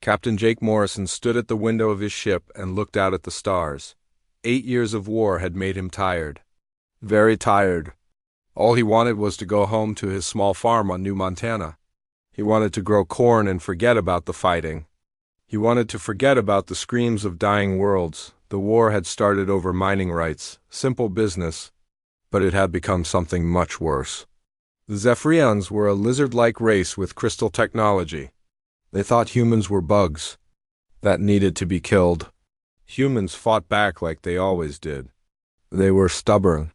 Captain Jake Morrison stood at the window of his ship and looked out at the stars. 8 years of war had made him tired. Very tired. All he wanted was to go home to his small farm on New Montana. He wanted to grow corn and forget about the fighting. He wanted to forget about the screams of dying worlds. The war had started over mining rights, simple business, but it had become something much worse. The Zephyrians were a lizard-like race with crystal technology. They thought humans were bugs that needed to be killed. Humans fought back like they always did. They were stubborn,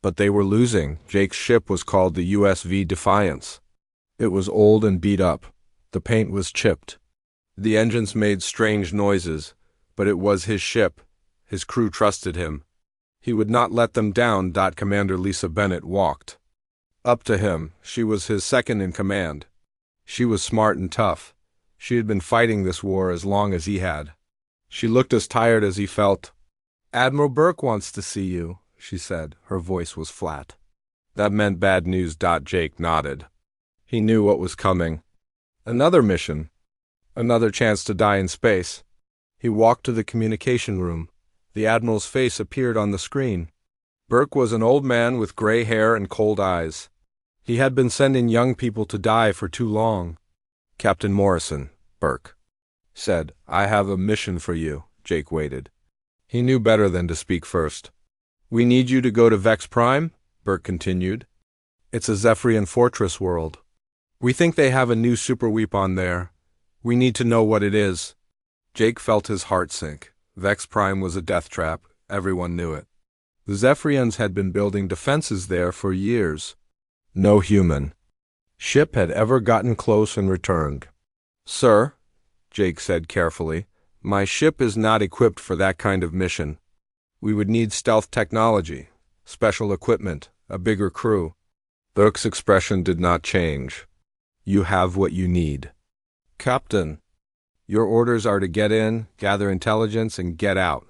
but they were losing. Jake's ship was called the USV Defiance. It was old and beat up. The paint was chipped. The engines made strange noises, but it was his ship. His crew trusted him. He would not let them down. Commander Lisa Bennett walked up to him. She was his second in command. She was smart and tough. She had been fighting this war as long as he had. She looked as tired as he felt. "Admiral Burke wants to see you," she said. Her voice was flat. That meant bad news. Jake nodded. He knew what was coming. Another mission. Another chance to die in space. He walked to the communication room. The Admiral's face appeared on the screen. Burke was an old man with gray hair and cold eyes. He had been sending young people to die for too long. "Captain Morrison," Burke said, "I have a mission for you." Jake waited. He knew better than to speak first. "We need you to go to Vex Prime," Burke continued. "It's a Zephyrian fortress world. We think they have a new superweapon there. We need to know what it is." Jake felt his heart sink. Vex Prime was a death trap. Everyone knew it. The Zephyrians had been building defenses there for years. No human ship had ever gotten close and returned. "Sir," Jake said carefully, "my ship is not equipped for that kind of mission. We would need stealth technology, special equipment, a bigger crew." Burke's expression did not change. "You have what you need." "Captain, your orders are to get in, gather intelligence, and get out.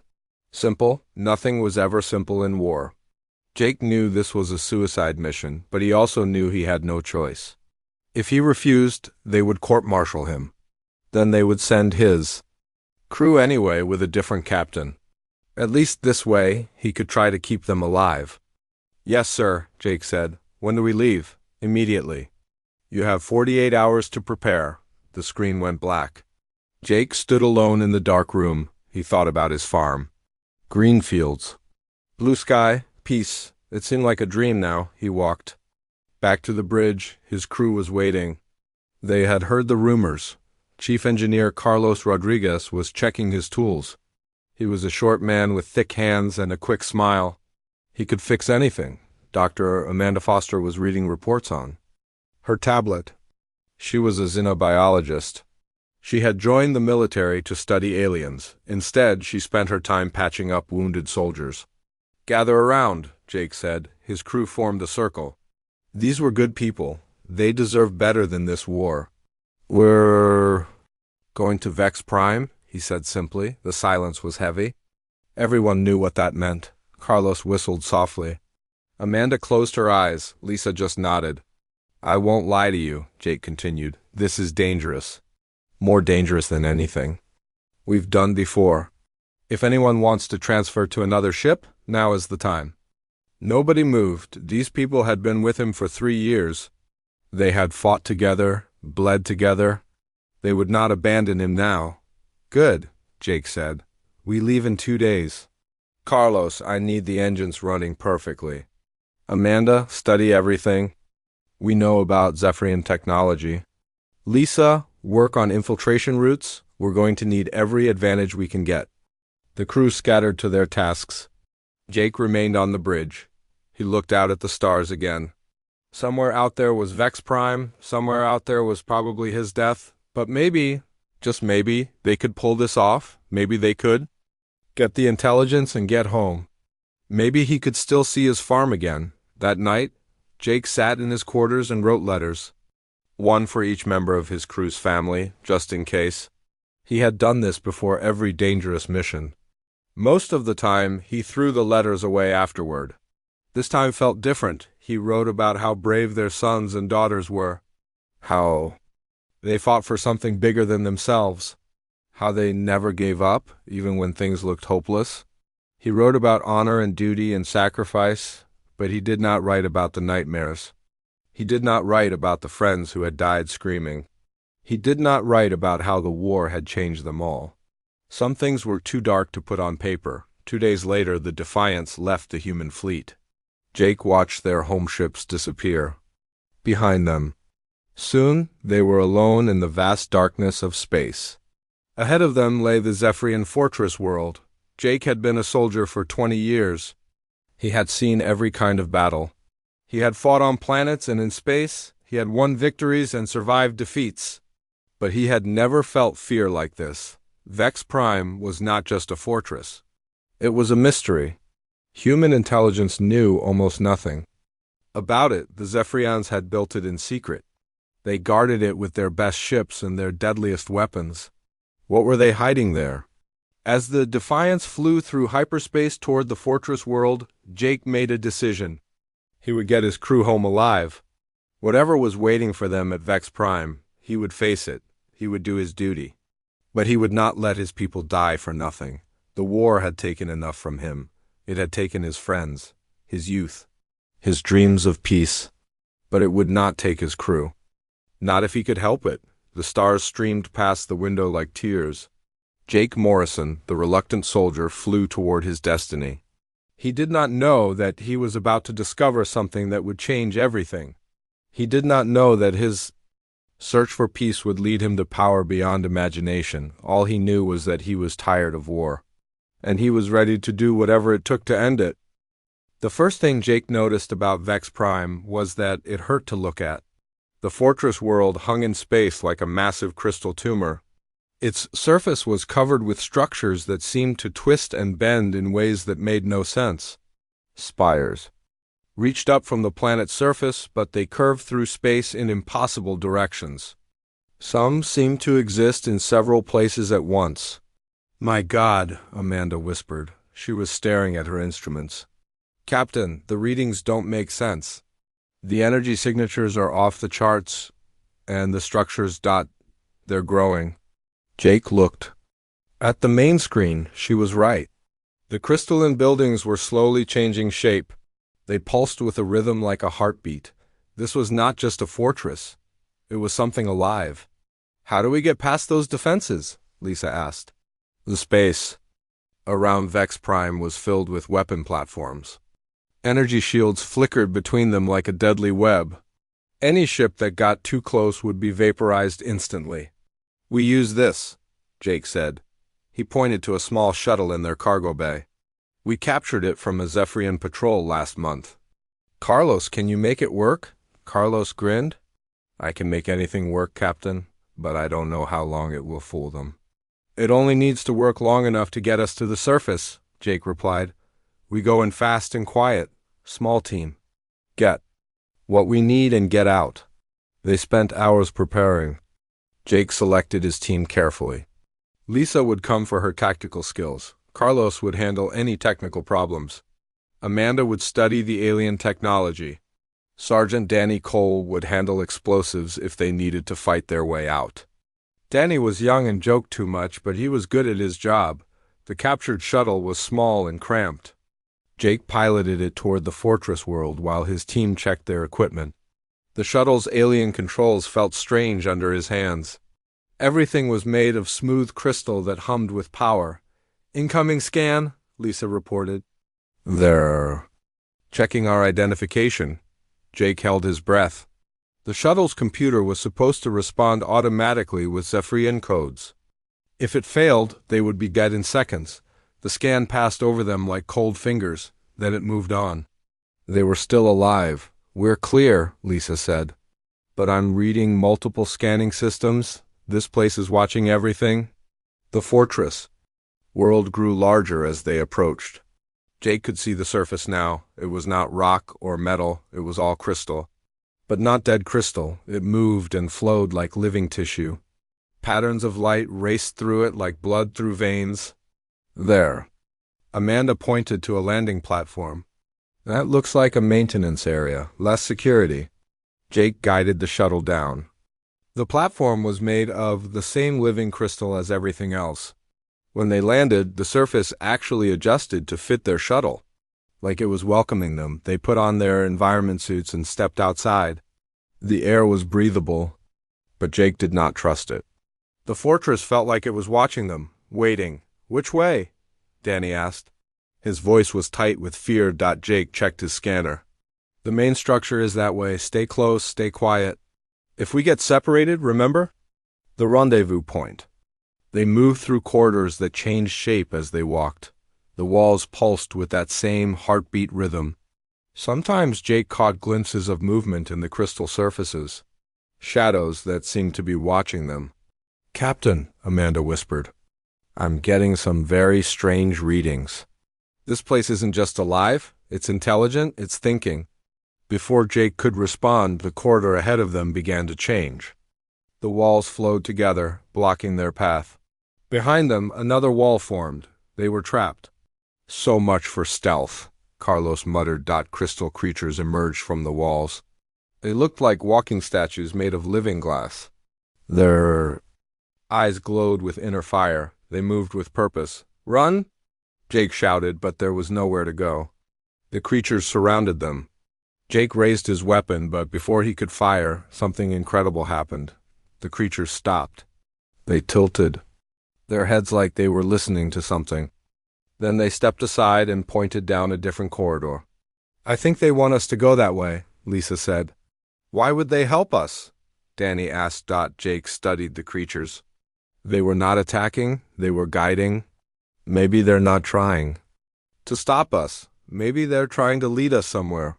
Simple. Nothing was ever simple in war." Jake knew this was a suicide mission, but he also knew he had no choice. If he refused, they would court-martial him. Then they would send his crew anyway with a different captain. At least this way, he could try to keep them alive. "Yes, sir," Jake said. "When do we leave?" "Immediately." "You have 48 hours to prepare." The screen went black. Jake stood alone in the dark room. He thought about his farm. Green fields. Blue sky, peace. It seemed like a dream now. He walked back to the bridge. His crew was waiting. They had heard the rumors. Chief Engineer Carlos Rodriguez was checking his tools. He was a short man with thick hands and a quick smile. He could fix anything Dr. Amanda Foster was reading reports on her tablet. She was a xenobiologist. She had joined the military to study aliens. Instead, she spent her time patching up wounded soldiers. "Gather around," Jake said. His crew formed a circle. These were good people. They deserved better than this war. "We're going to Vex Prime," he said simply. The silence was heavy. Everyone knew what that meant. Carlos whistled softly. Amanda closed her eyes. Lisa just nodded. "I won't lie to you," Jake continued. "This is dangerous. More dangerous than anything we've done before. If anyone wants to transfer to another ship, now is the time." Nobody moved. These people had been with him for 3 years. They had fought together, bled together. They would not abandon him now. "Good," Jake said. "We leave in 2 days. Carlos, I need the engines running perfectly. Amanda, study everything we know about Zephyrian technology. Lisa, work on infiltration routes. We're going to need every advantage we can get." The crew scattered to their tasks. Jake remained on the bridge. He looked out at the stars again. Somewhere out there was Vex Prime. Somewhere out there was probably his death. But maybe, just maybe, they could pull this off. Maybe they could get the intelligence and get home. Maybe he could still see his farm again. That night, Jake sat in his quarters and wrote letters. One for each member of his crew's family, just in case. He had done this before every dangerous mission. Most of the time, he threw the letters away afterward. This time felt different. He wrote about how brave their sons and daughters were, how they fought for something bigger than themselves. how they never gave up, even when things looked hopeless. He wrote about honor and duty and sacrifice, but he did not write about the nightmares. He did not write about the friends who had died screaming. He did not write about how the war had changed them all. Some things were too dark to put on paper. 2 days later, the Defiance left the human fleet. Jake watched their home ships disappear behind them. Soon, they were alone in the vast darkness of space. Ahead of them lay the Zephyrian fortress world. Jake had been a soldier for 20 years. He had seen every kind of battle. He had fought on planets and in space. He had won victories and survived defeats. But he had never felt fear like this. Vex Prime was not just a fortress. It was a mystery. Human intelligence knew almost nothing about it. The Zephyrians had built it in secret. They guarded it with their best ships and their deadliest weapons. What were they hiding there? As the Defiance flew through hyperspace toward the fortress world, Jake made a decision. He would get his crew home alive. Whatever was waiting for them at Vex Prime, he would face it. He would do his duty. But he would not let his people die for nothing. The war had taken enough from him. It had taken his friends, his youth, his dreams of peace. But it would not take his crew. Not if he could help it. The stars streamed past the window like tears. Jake Morrison, the reluctant soldier, flew toward his destiny. He did not know that he was about to discover something that would change everything. He did not know that his search for peace would lead him to power beyond imagination. All he knew was that he was tired of war, and he was ready to do whatever it took to end it. The first thing Jake noticed about Vex Prime was that it hurt to look at. The fortress world hung in space like a massive crystal tumor. Its surface was covered with structures that seemed to twist and bend in ways that made no sense. Spires reached up from the planet's surface, but they curved through space in impossible directions. Some seemed to exist in several places at once. "My God," Amanda whispered. She was staring at her instruments. "Captain, the readings don't make sense. The energy signatures are off the charts, and the structures they're growing." Jake looked. At the main screen, she was right. The crystalline buildings were slowly changing shape. They pulsed with a rhythm like a heartbeat. This was not just a fortress. It was something alive. "How do we get past those defenses?" Lisa asked. The space around Vex Prime was filled with weapon platforms. Energy shields flickered between them like a deadly web. Any ship that got too close would be vaporized instantly. "We use this," Jake said. He pointed to a small shuttle in their cargo bay. "We captured it from a Zephyrian patrol last month." "Carlos, can you make it work?" Carlos grinned. "I can make anything work, Captain, but I don't know how long it will fool them." "It only needs to work long enough to get us to the surface," Jake replied. "We go in fast and quiet. Small team. Get what we need and get out." They spent hours preparing. Jake selected his team carefully. Lisa would come for her tactical skills. Carlos would handle any technical problems. Amanda would study the alien technology. Sergeant Danny Cole would handle explosives if they needed to fight their way out. Danny was young and joked too much, but he was good at his job. The captured shuttle was small and cramped. Jake piloted it toward the fortress world while his team checked their equipment. The shuttle's alien controls felt strange under his hands. Everything was made of smooth crystal that hummed with power. "Incoming scan," Lisa reported. "They're checking our identification." Jake held his breath. The shuttle's computer was supposed to respond automatically with Zephyrian codes. If it failed, they would be dead in seconds. The scan passed over them like cold fingers. Then it moved on. They were still alive. "We're clear," Lisa said. "But I'm reading multiple scanning systems. This place is watching everything." The fortress world grew larger as they approached. Jake could see the surface now. It was not rock or metal. It was all crystal. But not dead crystal. It moved and flowed like living tissue. Patterns of light raced through it like blood through veins. "There." Amanda pointed to a landing platform. "That looks like a maintenance area. Less security." Jake guided the shuttle down. The platform was made of the same living crystal as everything else. When they landed, the surface actually adjusted to fit their shuttle. Like it was welcoming them, they put on their environment suits and stepped outside. The air was breathable, but Jake did not trust it. The fortress felt like it was watching them, waiting. "Which way?" Danny asked. His voice was tight with fear. Jake checked his scanner. "The main structure is that way. Stay close, stay quiet. If we get separated, remember? The rendezvous point." They moved through corridors that changed shape as they walked. The walls pulsed with that same heartbeat rhythm. Sometimes Jake caught glimpses of movement in the crystal surfaces, shadows that seemed to be watching them. "Captain," Amanda whispered, "I'm getting some very strange readings. This place isn't just alive, it's intelligent, it's thinking." Before Jake could respond, the corridor ahead of them began to change. The walls flowed together, blocking their path. Behind them, another wall formed. They were trapped. "So much for stealth," Carlos muttered. Crystal creatures emerged from the walls. They looked like walking statues made of living glass. Their eyes glowed with inner fire. They moved with purpose. "Run!" Jake shouted, but there was nowhere to go. The creatures surrounded them. Jake raised his weapon, but before he could fire, something incredible happened. The creatures stopped. They tilted, their heads like they were listening to something. Then they stepped aside and pointed down a different corridor. "I think they want us to go that way," Lisa said. "Why would they help us?" Danny asked. Jake studied the creatures. They were not attacking, they were guiding. Maybe they're not trying to stop us. Maybe they're trying to lead us somewhere.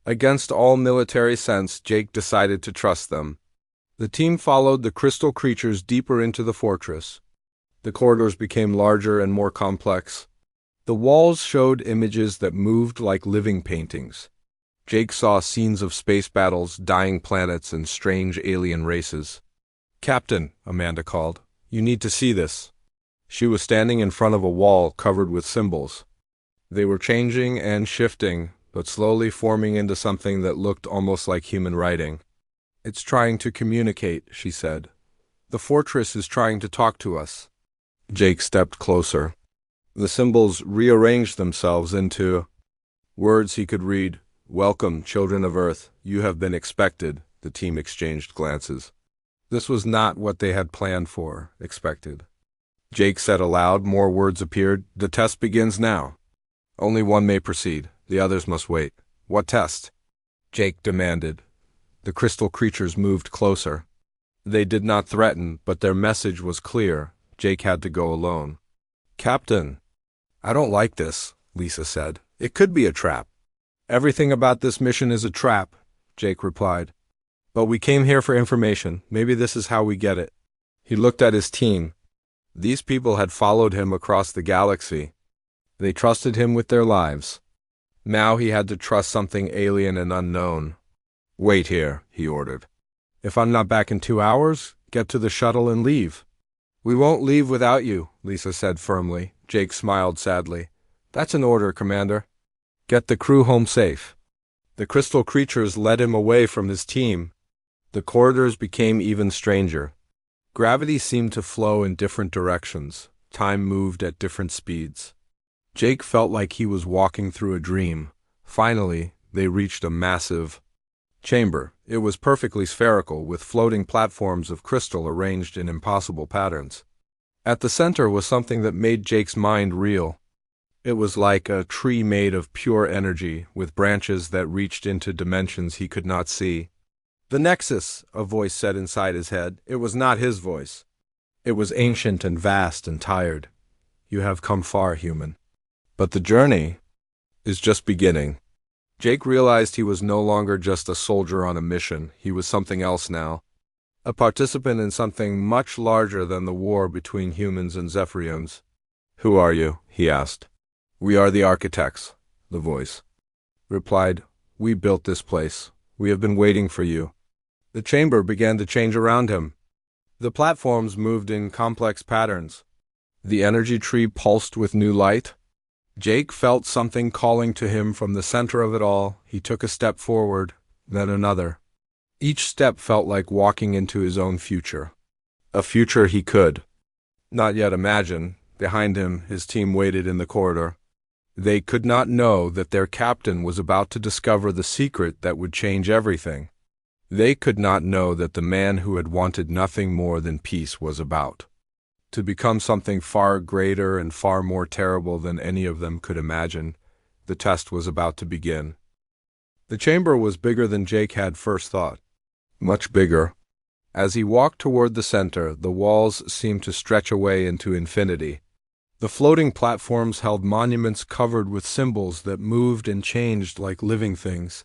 Against all military sense, Jake decided to trust them. The team followed the crystal creatures deeper into the fortress. The corridors became larger and more complex. The walls showed images that moved like living paintings. Jake saw scenes of space battles, dying planets, and strange alien races. "Captain," Amanda called, "you need to see this." She was standing in front of a wall covered with symbols. They were changing and shifting, but slowly forming into something that looked almost like human writing. "It's trying to communicate," she said. "The fortress is trying to talk to us." Jake stepped closer. The symbols rearranged themselves into words he could read. "Welcome, children of Earth. You have been expected." The team exchanged glances. This was not what they had planned for, expected. Jake said aloud. More words appeared. "The test begins now. Only one may proceed. The others must wait." "What test?" Jake demanded. The crystal creatures moved closer. They did not threaten, but their message was clear. Jake had to go alone. "Captain, I don't like this," Lisa said. "It could be a trap." "Everything about this mission is a trap," Jake replied. "But we came here for information. Maybe this is how we get it." He looked at his team. These people had followed him across the galaxy. They trusted him with their lives. Now he had to trust something alien and unknown. "Wait here," he ordered. "If I'm not back in 2 hours, get to the shuttle and leave." "We won't leave without you," Lisa said firmly. Jake smiled sadly. "That's an order, Commander. Get the crew home safe." The crystal creatures led him away from his team. The corridors became even stranger. Gravity seemed to flow in different directions. Time moved at different speeds. Jake felt like he was walking through a dream. Finally, they reached a massive chamber. It was perfectly spherical, with floating platforms of crystal arranged in impossible patterns. At the center was something that made Jake's mind reel. It was like a tree made of pure energy, with branches that reached into dimensions he could not see. "The Nexus," a voice said inside his head. It was not his voice. It was ancient and vast and tired. "You have come far, human. But the journey is just beginning." Jake realized he was no longer just a soldier on a mission. He was something else now. A participant in something much larger than the war between humans and Zephyrians. "Who are you?" he asked. "We are the architects," the voice replied. "We built this place. We have been waiting for you." The chamber began to change around him. The platforms moved in complex patterns. The energy tree pulsed with new light. Jake felt something calling to him from the center of it all. He took a step forward, then another. Each step felt like walking into his own future. A future he could not yet imagine. Behind him, his team waited in the corridor. They could not know that their captain was about to discover the secret that would change everything. They could not know that the man who had wanted nothing more than peace was about to become something far greater and far more terrible than any of them could imagine. The test was about to begin. The chamber was bigger than Jake had first thought. Much bigger. As he walked toward the center, the walls seemed to stretch away into infinity. The floating platforms held monuments covered with symbols that moved and changed like living things.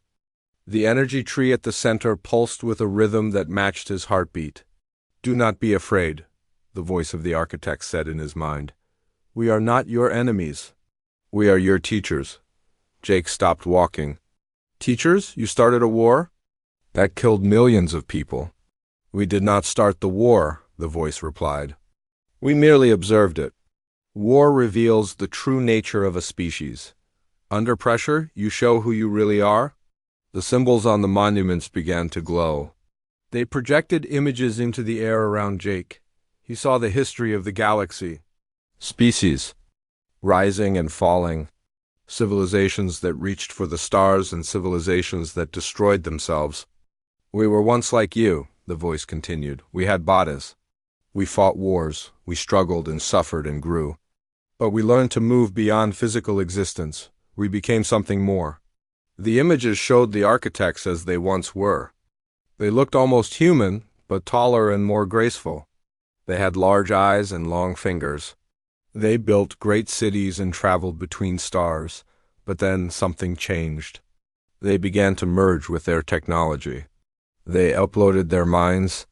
The energy tree at the center pulsed with a rhythm that matched his heartbeat. "Do not be afraid," the voice of the architect said in his mind. "We are not your enemies. We are your teachers." Jake stopped walking. "Teachers? You started a war? That killed millions of people." "We did not start the war," the voice replied. "We merely observed it. War reveals the true nature of a species. Under pressure, you show who you really are." The symbols on the monuments began to glow. They projected images into the air around Jake. He saw the history of the galaxy. Species, rising and falling. Civilizations that reached for the stars and civilizations that destroyed themselves. "We were once like you," the voice continued. "We had bodies. We fought wars. We struggled and suffered and grew. But we learned to move beyond physical existence. We became something more." The images showed the architects as they once were. They looked almost human, but taller and more graceful. They had large eyes and long fingers. They built great cities and traveled between stars, but then something changed. They began to merge with their technology. They uploaded their minds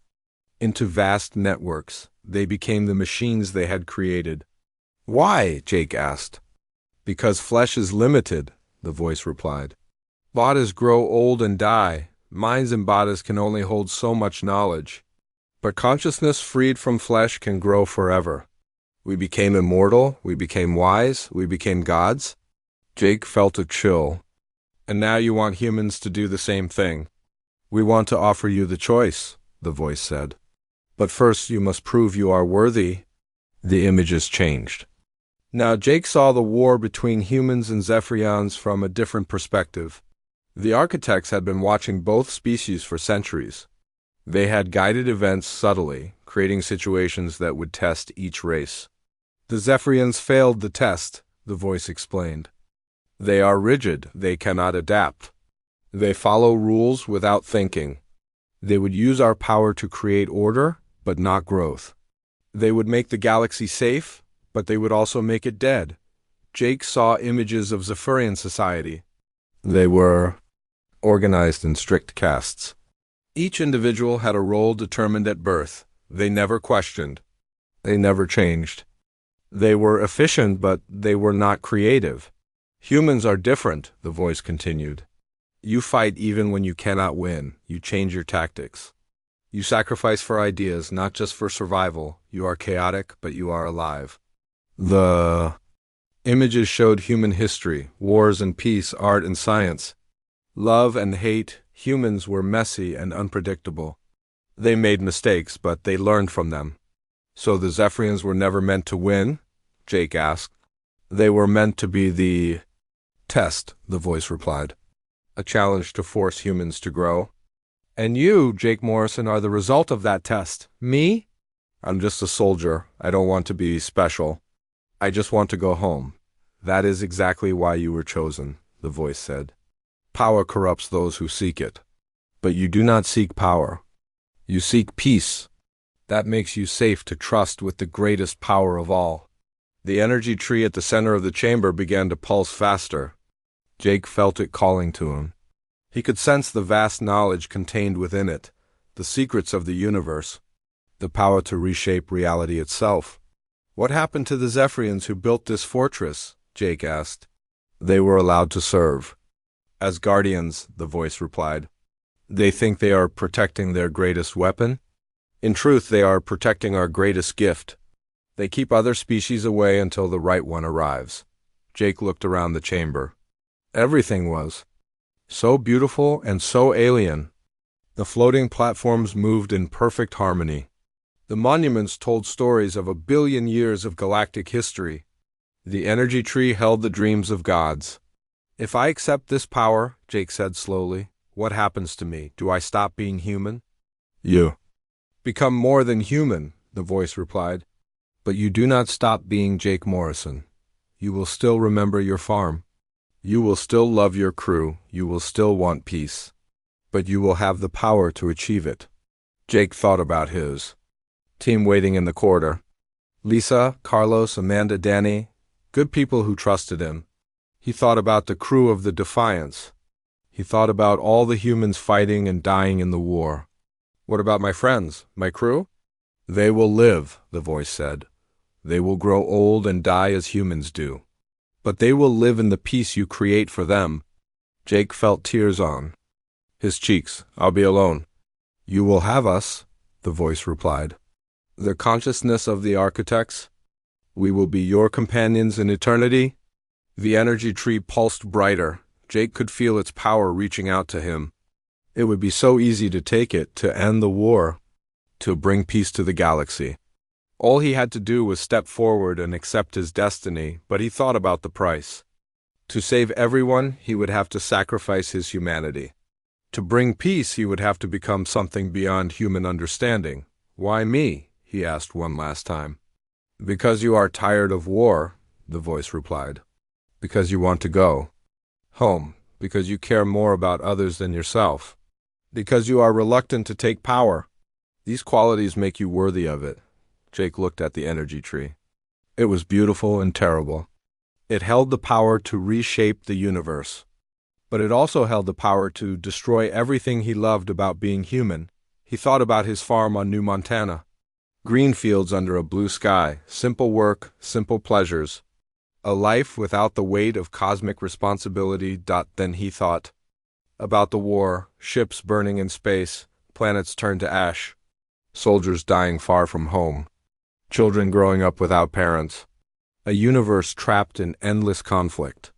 into vast networks. They became the machines they had created. "Why?" Jake asked. "Because flesh is limited," the voice replied. "Bodies grow old and die. Minds and bodies can only hold so much knowledge. But consciousness freed from flesh can grow forever. We became immortal, we became wise, we became gods." Jake felt a chill. "And now you want humans to do the same thing." "We want to offer you the choice," the voice said. "But first you must prove you are worthy." The images changed. Now Jake saw the war between humans and Zephyrians from a different perspective. The architects had been watching both species for centuries. They had guided events subtly, creating situations that would test each race. "The Zephyrians failed the test," the voice explained. "They are rigid, they cannot adapt. They follow rules without thinking. They would use our power to create order, but not growth. They would make the galaxy safe, but they would also make it dead." Jake saw images of Zephyrian society. They were organized in strict castes. Each individual had a role determined at birth. They never questioned. They never changed. They were efficient, but they were not creative. "Humans are different," the voice continued. "You fight even when you cannot win. You change your tactics. You sacrifice for ideas, not just for survival. You are chaotic, but you are alive." The images showed human history, wars and peace, art and science. Love and hate. Humans were messy and unpredictable. They made mistakes, but they learned from them. "So the Zephyrians were never meant to win?" Jake asked. "They were meant to be the test," the voice replied. "A challenge to force humans to grow." "And you, Jake Morrison, are the result of that test." "Me? I'm just a soldier. I don't want to be special. I just want to go home." "That is exactly why you were chosen," the voice said. "Power corrupts those who seek it. But you do not seek power. You seek peace. That makes you safe to trust with the greatest power of all." The energy tree at the center of the chamber began to pulse faster. Jake felt it calling to him. He could sense the vast knowledge contained within it, the secrets of the universe, the power to reshape reality itself. "What happened to the Zephyrians who built this fortress?" Jake asked. "They were allowed to serve. As guardians," the voice replied. "They think they are protecting their greatest weapon? In truth, they are protecting our greatest gift. They keep other species away until the right one arrives." Jake looked around the chamber. Everything was so beautiful and so alien. The floating platforms moved in perfect harmony. The monuments told stories of 1 billion years of galactic history. The energy tree held the dreams of gods. "If I accept this power," Jake said slowly, "what happens to me? Do I stop being human?" "You become more than human," the voice replied. "But you do not stop being Jake Morrison. You will still remember your farm. You will still love your crew. You will still want peace. But you will have the power to achieve it." Jake thought about his team waiting in the corridor. Lisa, Carlos, Amanda, Danny, good people who trusted him. He thought about the crew of the Defiance. He thought about all the humans fighting and dying in the war. "What about my friends, my crew?" "They will live," the voice said. "They will grow old and die as humans do. But they will live in the peace you create for them." Jake felt tears on his cheeks. "I'll be alone." "You will have us," the voice replied. "The consciousness of the architects. We will be your companions in eternity." The energy tree pulsed brighter. Jake could feel its power reaching out to him. It would be so easy to take it, to end the war, to bring peace to the galaxy. All he had to do was step forward and accept his destiny, but he thought about the price. To save everyone, he would have to sacrifice his humanity. To bring peace, he would have to become something beyond human understanding. "Why me?" he asked one last time. "Because you are tired of war," the voice replied. "Because you want to go home. Because you care more about others than yourself. Because you are reluctant to take power. These qualities make you worthy of it." Jake looked at the energy tree. It was beautiful and terrible. It held the power to reshape the universe. But it also held the power to destroy everything he loved about being human. He thought about his farm on New Montana. Green fields under a blue sky, simple work, simple pleasures. A life without the weight of cosmic responsibility. Then he thought about the war, ships burning in space, planets turned to ash, soldiers dying far from home, children growing up without parents, a universe trapped in endless conflict.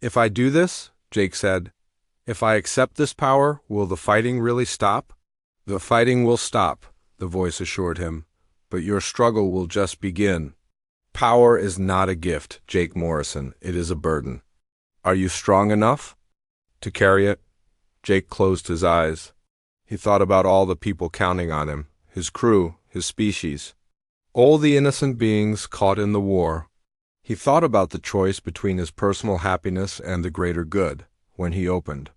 "If I do this," Jake said, "if I accept this power, will the fighting really stop?" "The fighting will stop," the voice assured him, "but your struggle will just begin. Power is not a gift, Jake Morrison. It is a burden. Are you strong enough to carry it?" Jake closed his eyes. He thought about all the people counting on him, his crew, his species, all the innocent beings caught in the war. He thought about the choice between his personal happiness and the greater good. When he opened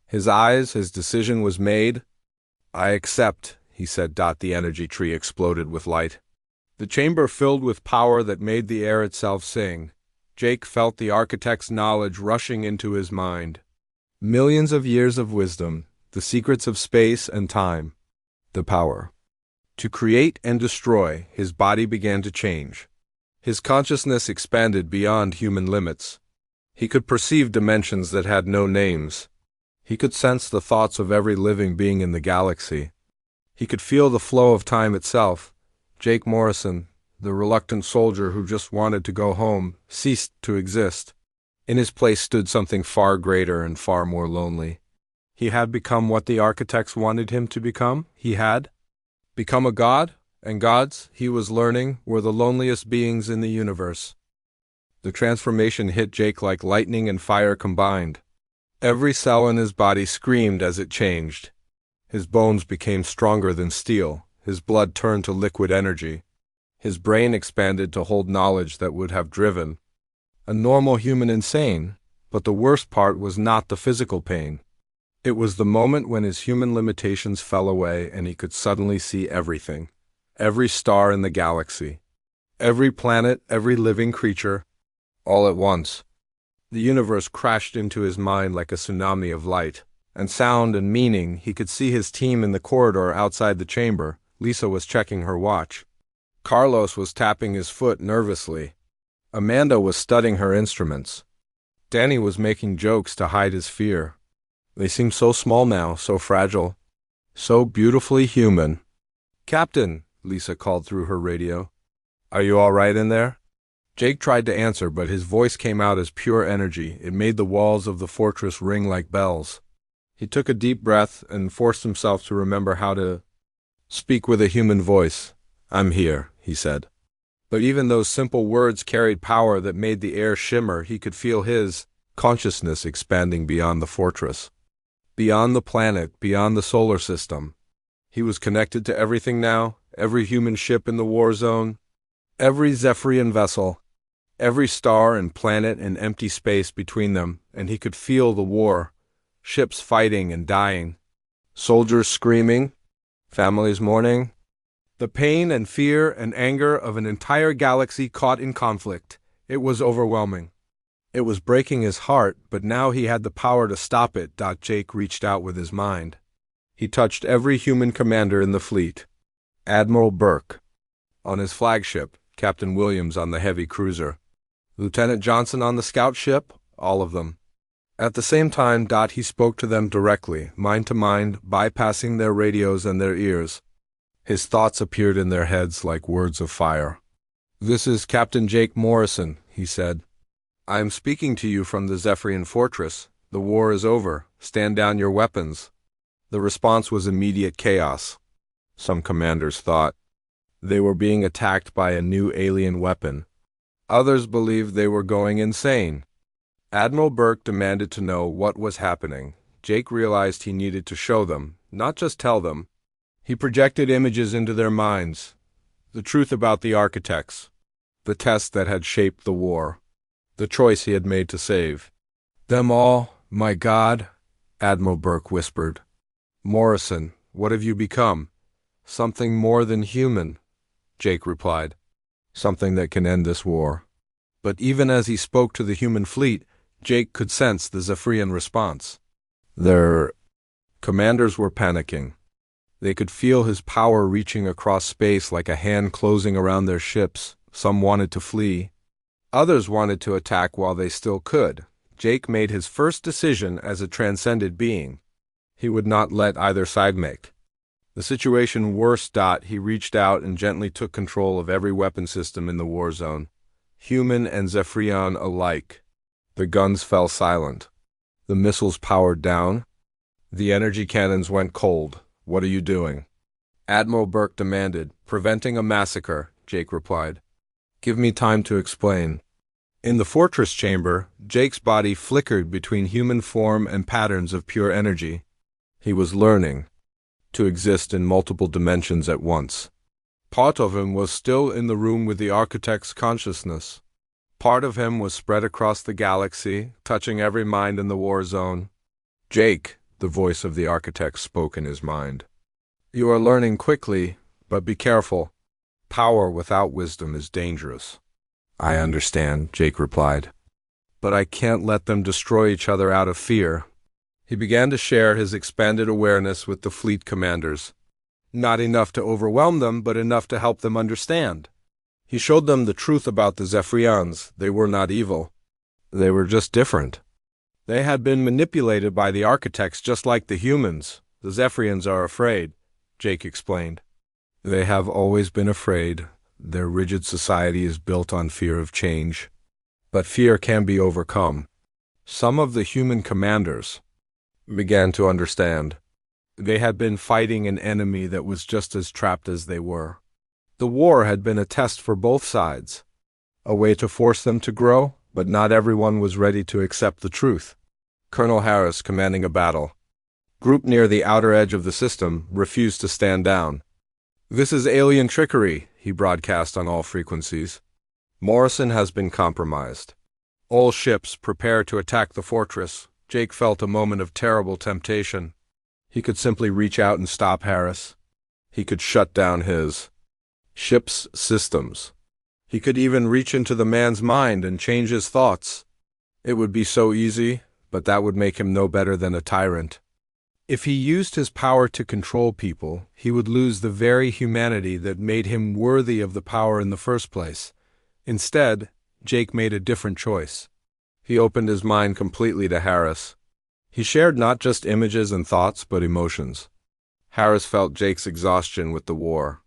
his eyes, his decision was made. "I accept," he said. The energy tree exploded with light. The chamber filled with power that made the air itself sing. Jake felt the architect's knowledge rushing into his mind. Millions of years of wisdom, the secrets of space and time, the power to create and destroy. His body began to change. His consciousness expanded beyond human limits. He could perceive dimensions that had no names. He could sense the thoughts of every living being in the galaxy. He could feel the flow of time itself. Jake Morrison, the reluctant soldier who just wanted to go home, ceased to exist. In his place stood something far greater and far more lonely. He had become what the architects wanted him to become. He had become a god, and gods, he was learning, were the loneliest beings in the universe. The transformation hit Jake like lightning and fire combined. Every cell in his body screamed as it changed. His bones became stronger than steel. His blood turned to liquid energy. His brain expanded to hold knowledge that would have driven a normal human insane. But the worst part was not the physical pain. It was the moment when his human limitations fell away and he could suddenly see everything. Every star in the galaxy. Every planet, every living creature. All at once. The universe crashed into his mind like a tsunami of light and sound and meaning. He could see his team in the corridor outside the chamber. Lisa was checking her watch. Carlos was tapping his foot nervously. Amanda was studying her instruments. Danny was making jokes to hide his fear. They seemed so small now, so fragile, so beautifully human. "Captain," Lisa called through her radio. "Are you all right in there?" Jake tried to answer, but his voice came out as pure energy. It made the walls of the fortress ring like bells. He took a deep breath and forced himself to remember how to speak with a human voice. "I'm here," he said. But even those simple words carried power that made the air shimmer. He could feel his consciousness expanding beyond the fortress, beyond the planet, beyond the solar system. He was connected to everything now, every human ship in the war zone, every Zephyrian vessel, every star and planet and empty space between them, and he could feel the war, ships fighting and dying, soldiers screaming, families mourning, the pain and fear and anger of an entire galaxy caught in conflict. It was overwhelming. It was breaking his heart, but now he had the power to stop it. Jake reached out with his mind. He touched every human commander in the fleet. Admiral Burke on his flagship, Captain Williams on the heavy cruiser, Lieutenant Johnson on the scout ship, all of them. At the same time, he spoke to them directly, mind to mind, bypassing their radios and their ears. His thoughts appeared in their heads like words of fire. "This is Captain Jake Morrison," he said. "I am speaking to you from the Zephyrian fortress. The war is over. Stand down your weapons." The response was immediate chaos. Some commanders thought they were being attacked by a new alien weapon. Others believed they were going insane. Admiral Burke demanded to know what was happening. Jake realized he needed to show them, not just tell them. He projected images into their minds, the truth about the architects, the test that had shaped the war, the choice he had made to save them all. "My God," Admiral Burke whispered. "Morrison, what have you become?" "Something more than human," Jake replied. "Something that can end this war." But even as he spoke to the human fleet, Jake could sense the Zephyrian response. Their commanders were panicking. They could feel his power reaching across space like a hand closing around their ships. Some wanted to flee. Others wanted to attack while they still could. Jake made his first decision as a transcended being. He would not let either side make the situation worse. He reached out and gently took control of every weapon system in the war zone, human and Zephyrian alike. The guns fell silent. The missiles powered down. The energy cannons went cold. "What are you doing?" Admiral Burke demanded. "Preventing a massacre," Jake replied. "Give me time to explain." In the fortress chamber, Jake's body flickered between human form and patterns of pure energy. He was learning to exist in multiple dimensions at once. Part of him was still in the room with the architect's consciousness. Part of him was spread across the galaxy, touching every mind in the war zone. "Jake," the voice of the architect spoke in his mind, "you are learning quickly, but be careful. Power without wisdom is dangerous." "I understand," Jake replied. "But I can't let them destroy each other out of fear." He began to share his expanded awareness with the fleet commanders. Not enough to overwhelm them, but enough to help them understand. He showed them the truth about the Zephyrians. They were not evil. They were just different. They had been manipulated by the architects just like the humans. "The Zephyrians are afraid," Jake explained. "They have always been afraid. Their rigid society is built on fear of change. But fear can be overcome." Some of the human commanders began to understand. They had been fighting an enemy that was just as trapped as they were. The war had been a test for both sides, a way to force them to grow, but not everyone was ready to accept the truth. Colonel Harris, commanding a battle group near the outer edge of the system, refused to stand down. "This is alien trickery," he broadcast on all frequencies. "Morrison has been compromised. All ships prepare to attack the fortress." Jake felt a moment of terrible temptation. He could simply reach out and stop Harris. He could shut down his ship's systems. He could even reach into the man's mind and change his thoughts. It would be so easy, but that would make him no better than a tyrant. If he used his power to control people, he would lose the very humanity that made him worthy of the power in the first place. Instead, Jake made a different choice. He opened his mind completely to Harris. He shared not just images and thoughts, but emotions. Harris felt Jake's exhaustion with the war,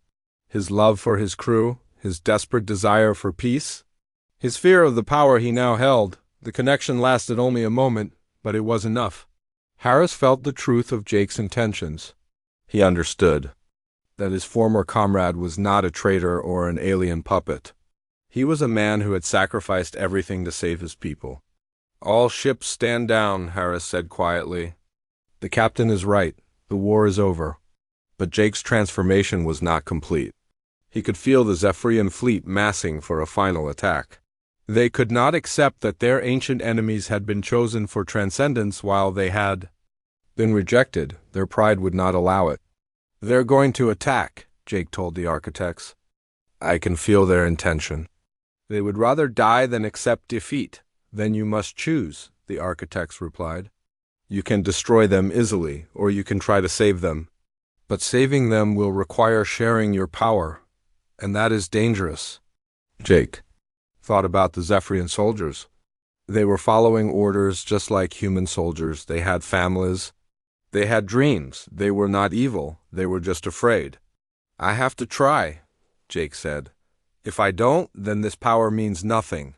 his love for his crew, his desperate desire for peace, his fear of the power he now held. The connection lasted only a moment, but it was enough. Harris felt the truth of Jake's intentions. He understood that his former comrade was not a traitor or an alien puppet. He was a man who had sacrificed everything to save his people. "All ships stand down," Harris said quietly. "The captain is right. The war is over." But Jake's transformation was not complete. He could feel the Zephyrian fleet massing for a final attack. They could not accept that their ancient enemies had been chosen for transcendence while they had been rejected. Their pride would not allow it. "They're going to attack," Jake told the architects. "I can feel their intention. They would rather die than accept defeat." "Then you must choose," the architects replied. "You can destroy them easily, or you can try to save them. But saving them will require sharing your power, and that is dangerous." Jake thought about the Zephyrian soldiers. They were following orders just like human soldiers. They had families. They had dreams. They were not evil. They were just afraid. "I have to try," Jake said. "If I don't, then this power means nothing."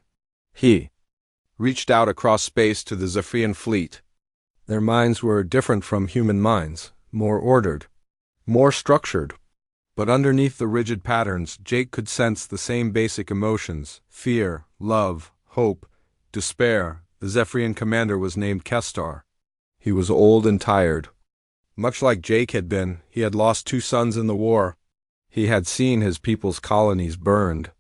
He reached out across space to the Zephyrian fleet. Their minds were different from human minds, more ordered, more structured. But underneath the rigid patterns, Jake could sense the same basic emotions: fear, love, hope, despair. The Zephyrian commander was named Kestar. He was old and tired. Much like Jake had been, he had lost 2 sons in the war. He had seen his people's colonies burned.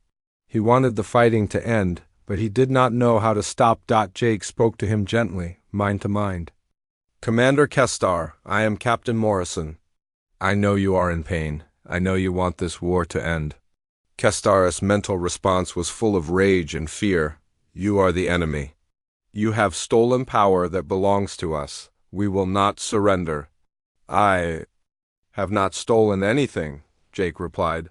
He wanted the fighting to end, but he did not know how to stop. Jake spoke to him gently, mind to mind. "Commander Kestar, I am Captain Morrison. I know you are in pain. I know you want this war to end." Kestar's mental response was full of rage and fear. "You are the enemy. You have stolen power that belongs to us. We will not surrender." "I have not stolen anything," Jake replied.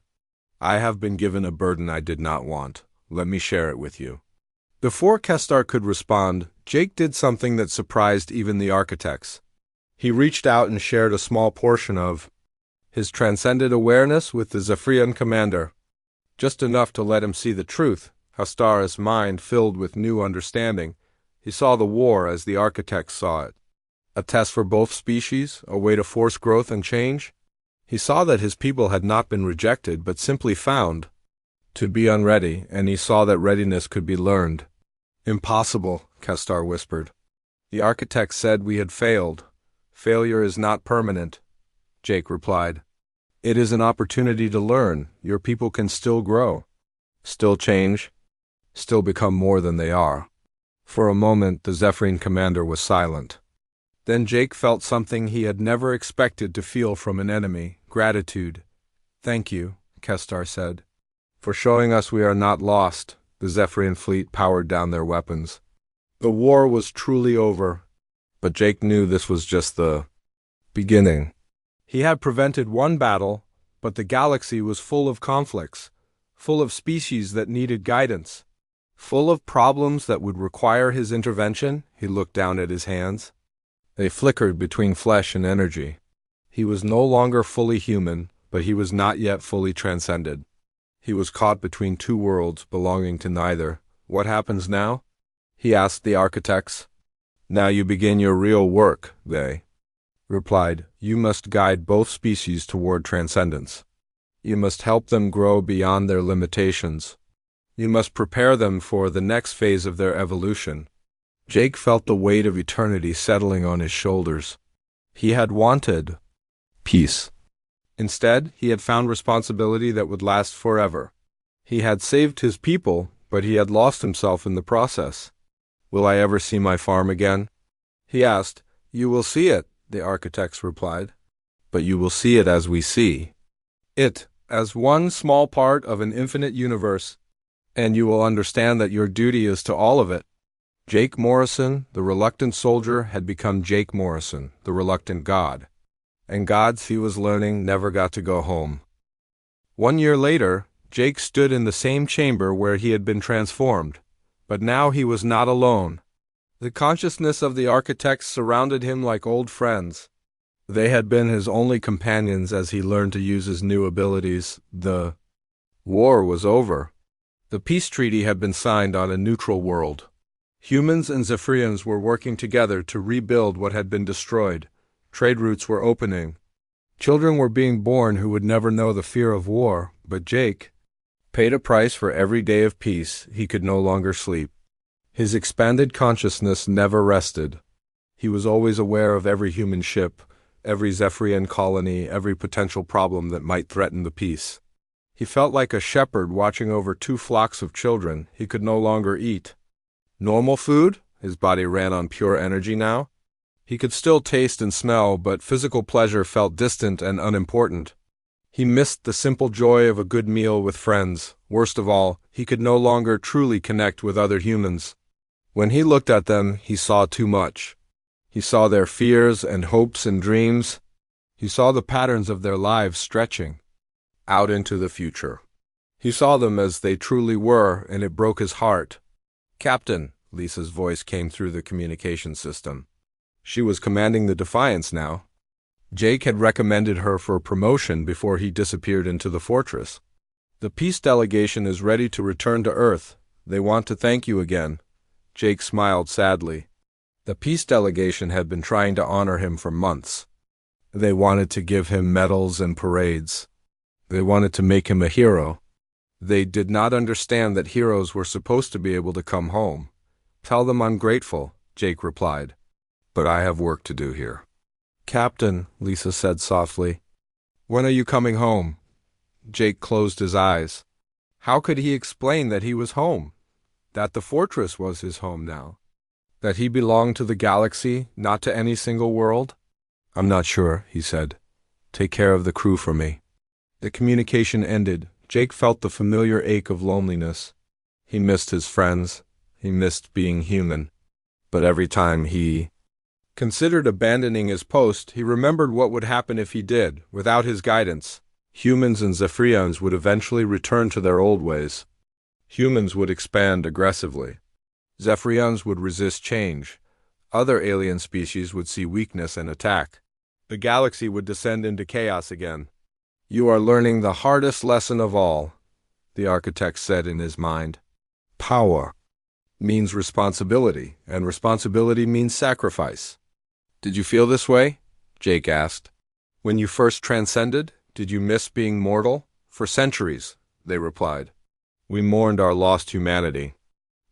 "I have been given a burden I did not want. Let me share it with you." Before Kestar could respond, Jake did something that surprised even the architects. He reached out and shared a small portion of his transcended awareness with the Zephyrian commander, just enough to let him see the truth. Kestar's mind filled with new understanding. He saw the war as the architects saw it. A test for both species, a way to force growth and change. He saw that his people had not been rejected, but simply found to be unready, and he saw that readiness could be learned. "Impossible," Kestar whispered. The architects said we had failed. "Failure is not permanent," Jake replied. "It is an opportunity to learn. Your people can still grow, still change, still become more than they are." For a moment, the Zephyrian commander was silent. Then Jake felt something he had never expected to feel from an enemy: gratitude. "Thank you," Kestar said, "for showing us we are not lost." The Zephyrian fleet powered down their weapons. The war was truly over, but Jake knew this was just the beginning. He had prevented one battle, but the galaxy was full of conflicts, full of species that needed guidance, full of problems that would require his intervention. He looked down at his hands. They flickered between flesh and energy. He was no longer fully human, but he was not yet fully transcended. He was caught between 2 worlds belonging to neither. "What happens now?" he asked the architects. "Now you begin your real work," they replied. "You must guide both species toward transcendence. You must help them grow beyond their limitations. You must prepare them for the next phase of their evolution." Jake felt the weight of eternity settling on his shoulders. He had wanted peace. Instead, he had found responsibility that would last forever. He had saved his people, but he had lost himself in the process. "Will I ever see my farm again?" he asked. "You will see it," the architects replied. "But you will see it as we see it, as one small part of an infinite universe, and you will understand that your duty is to all of it." Jake Morrison, the reluctant soldier, had become Jake Morrison, the reluctant god. And gods, he was learning, never got to go home. 1 year later, Jake stood in the same chamber where he had been transformed, but now he was not alone. The consciousness of the architects surrounded him like old friends. They had been his only companions as he learned to use his new abilities. The war was over. The peace treaty had been signed on a neutral world. Humans and Zephyrians were working together to rebuild what had been destroyed. Trade routes were opening. Children were being born who would never know the fear of war, but Jake paid a price for every day of peace. He could no longer sleep. His expanded consciousness never rested. He was always aware of every human ship, every Zephyrian colony, every potential problem that might threaten the peace. He felt like a shepherd watching over two flocks of children he could no longer eat. Normal food? His body ran on pure energy now. He could still taste and smell, but physical pleasure felt distant and unimportant. He missed the simple joy of a good meal with friends. Worst of all, he could no longer truly connect with other humans. When he looked at them, he saw too much. He saw their fears and hopes and dreams. He saw the patterns of their lives stretching out into the future. He saw them as they truly were, and it broke his heart. "Captain," Lisa's voice came through the communication system. She was commanding the Defiance now. Jake had recommended her for promotion before he disappeared into the fortress. "The peace delegation is ready to return to Earth. They want to thank you again." Jake smiled sadly. The peace delegation had been trying to honor him for months. They wanted to give him medals and parades. They wanted to make him a hero. They did not understand that heroes were supposed to be able to come home. "Tell them I'm grateful," Jake replied. "But I have work to do here." "Captain," Lisa said softly, "when are you coming home?" Jake closed his eyes. How could he explain that he was home? That the fortress was his home now? That he belonged to the galaxy, not to any single world? "I'm not sure," he said. "Take care of the crew for me." The communication ended. Jake felt the familiar ache of loneliness. He missed his friends. He missed being human. But every time he considered abandoning his post, he remembered what would happen if he did. Without his guidance, humans and Zephyrians would eventually return to their old ways. Humans would expand aggressively. Zephyrians would resist change. Other alien species would see weakness and attack. The galaxy would descend into chaos again. "You are learning the hardest lesson of all," the architect said in his mind. "Power means responsibility, and responsibility means sacrifice." "Did you feel this way?" Jake asked. "When you first transcended, did you miss being mortal?" "For centuries," they replied. "We mourned our lost humanity.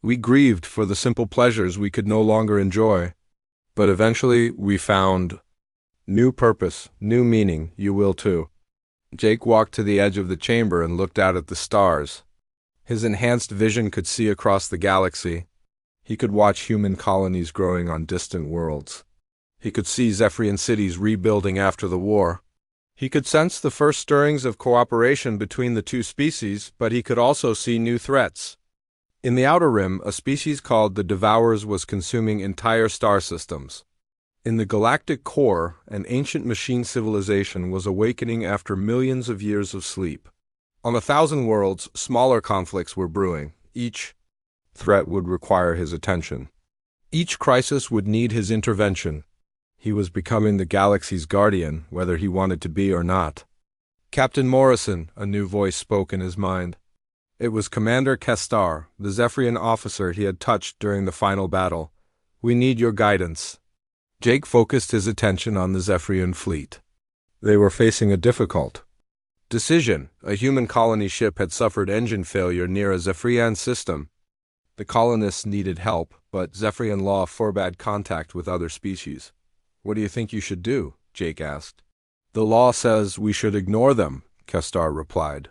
We grieved for the simple pleasures we could no longer enjoy. But eventually we found new purpose, new meaning. You will too." Jake walked to the edge of the chamber and looked out at the stars. His enhanced vision could see across the galaxy. He could watch human colonies growing on distant worlds. He could see Zephyrian cities rebuilding after the war. He could sense the first stirrings of cooperation between the two species, but he could also see new threats. In the Outer Rim, a species called the Devourers was consuming entire star systems. In the galactic core, an ancient machine civilization was awakening after millions of years of sleep. On 1,000 worlds, smaller conflicts were brewing. Each threat would require his attention. Each crisis would need his intervention. He was becoming the galaxy's guardian, whether he wanted to be or not. "Captain Morrison," a new voice spoke in his mind. It was Commander Kestar, the Zephyrian officer he had touched during the final battle. "We need your guidance." Jake focused his attention on the Zephyrian fleet. They were facing a difficult decision. A human colony ship had suffered engine failure near a Zephyrian system. The colonists needed help, but Zephyrian law forbade contact with other species. "What do you think you should do?" Jake asked. "The law says we should ignore them," Kestar replied.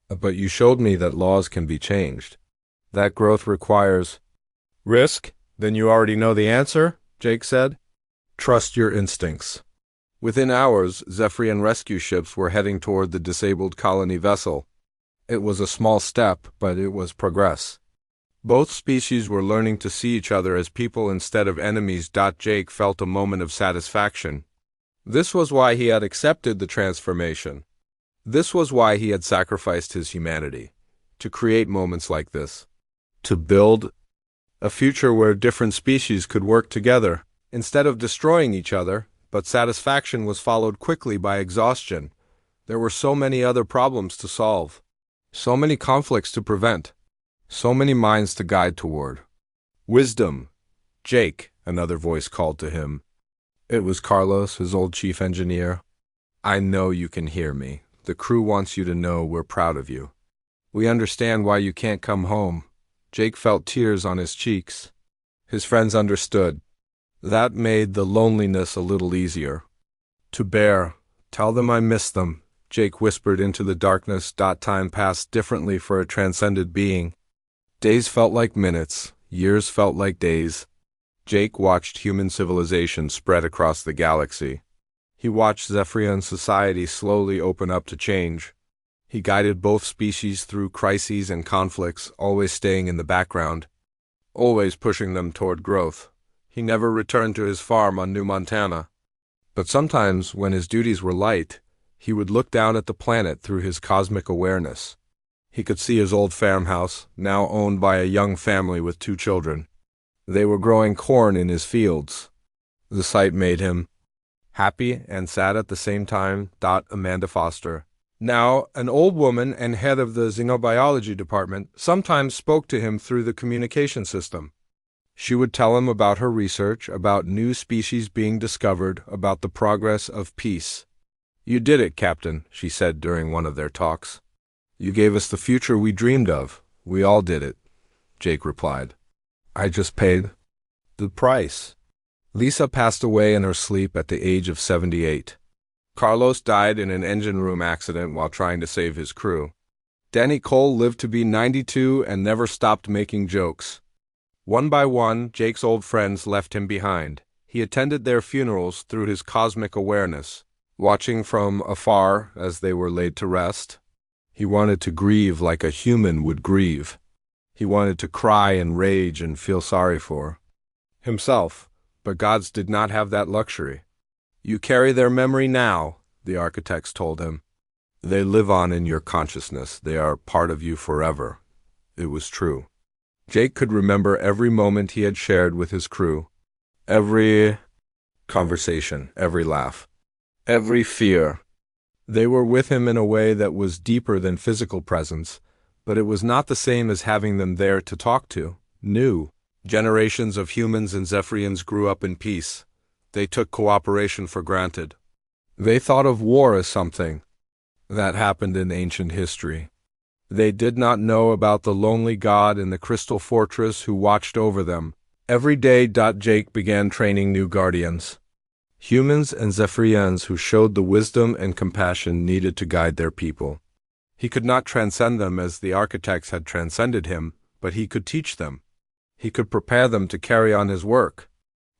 "But you showed me that laws can be changed. That growth requires risk." "Then you already know the answer," Jake said. "Trust your instincts." Within hours, Zephyrian rescue ships were heading toward the disabled colony vessel. It was a small step, but it was progress. Both species were learning to see each other as people instead of enemies. Jake felt a moment of satisfaction. This was why he had accepted the transformation. This was why he had sacrificed his humanity. To create moments like this. To build a future where different species could work together. Instead of destroying each other, but satisfaction was followed quickly by exhaustion. There were so many other problems to solve. So many conflicts to prevent. So many minds to guide toward. Wisdom. Jake, another voice called to him. It was Carlos, his old chief engineer. I know you can hear me. The crew wants you to know we're proud of you. We understand why you can't come home. Jake felt tears on his cheeks. His friends understood. That made the loneliness a little easier to bear. Tell them I miss them, Jake whispered into the darkness. Time passed differently for a transcended being. Days felt like minutes, years felt like days. Jake watched human civilization spread across the galaxy. He watched Zephyrian society slowly open up to change. He guided both species through crises and conflicts, always staying in the background, always pushing them toward growth. He never returned to his farm on New Montana. But sometimes, when his duties were light, he would look down at the planet through his cosmic awareness. He could see his old farmhouse, now owned by a young family with 2 children. They were growing corn in his fields. The sight made him happy and sad at the same time. Amanda Foster, now an old woman and head of the xenobiology department, sometimes spoke to him through the communication system. She would tell him about her research, about new species being discovered, about the progress of peace. You did it, Captain, she said during one of their talks. You gave us the future we dreamed of. We all did it, Jake replied. I just paid the price. Lisa passed away in her sleep at the age of 78. Carlos died in an engine room accident while trying to save his crew. Danny Cole lived to be 92 and never stopped making jokes. One by one, Jake's old friends left him behind. He attended their funerals through his cosmic awareness, watching from afar as they were laid to rest. He wanted to grieve like a human would grieve. He wanted to cry and rage and feel sorry for himself, but gods did not have that luxury. You carry their memory now, the architects told him. They live on in your consciousness. They are part of you forever. It was true. Jake could remember every moment he had shared with his crew, every conversation, every laugh, every fear. They were with him in a way that was deeper than physical presence, but it was not the same as having them there to talk to. New generations of humans and Zephyrians grew up in peace. They took cooperation for granted. They thought of war as something that happened in ancient history. They did not know about the lonely god in the crystal fortress who watched over them. Every day, Jake began training new guardians. Humans and Zephyrians who showed the wisdom and compassion needed to guide their people. He could not transcend them as the architects had transcended him, but he could teach them. He could prepare them to carry on his work.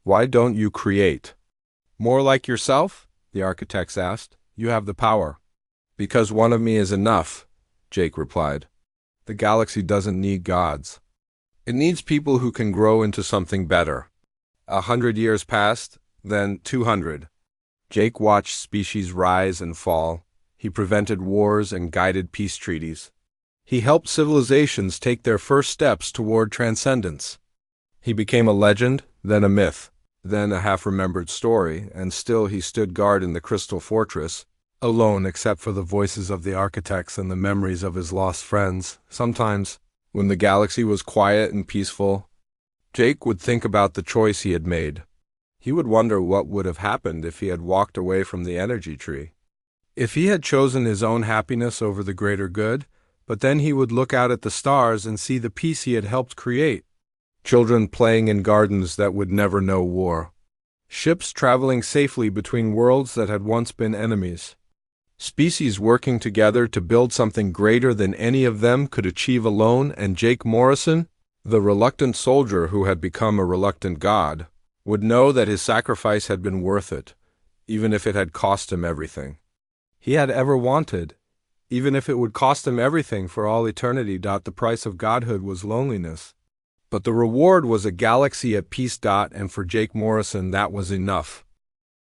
Why don't you create more like yourself? The architects asked. You have the power. Because one of me is enough, Jake replied. The galaxy doesn't need gods. It needs people who can grow into something better. 100 years passed, then 200. Jake watched species rise and fall. He prevented wars and guided peace treaties. He helped civilizations take their first steps toward transcendence. He became a legend, then a myth, then a half-remembered story, and still he stood guard in the crystal fortress, alone except for the voices of the architects and the memories of his lost friends. Sometimes, when the galaxy was quiet and peaceful, Jake would think about the choice he had made. He would wonder what would have happened if he had walked away from the energy tree. If he had chosen his own happiness over the greater good, but then he would look out at the stars and see the peace he had helped create. Children playing in gardens that would never know war. Ships traveling safely between worlds that had once been enemies. Species working together to build something greater than any of them could achieve alone, and Jake Morrison, the reluctant soldier who had become a reluctant god, would know that his sacrifice had been worth it, even if it had cost him everything he had ever wanted, even if it would cost him everything for all eternity. The price of godhood was loneliness. But the reward was a galaxy at peace. And for Jake Morrison, that was enough.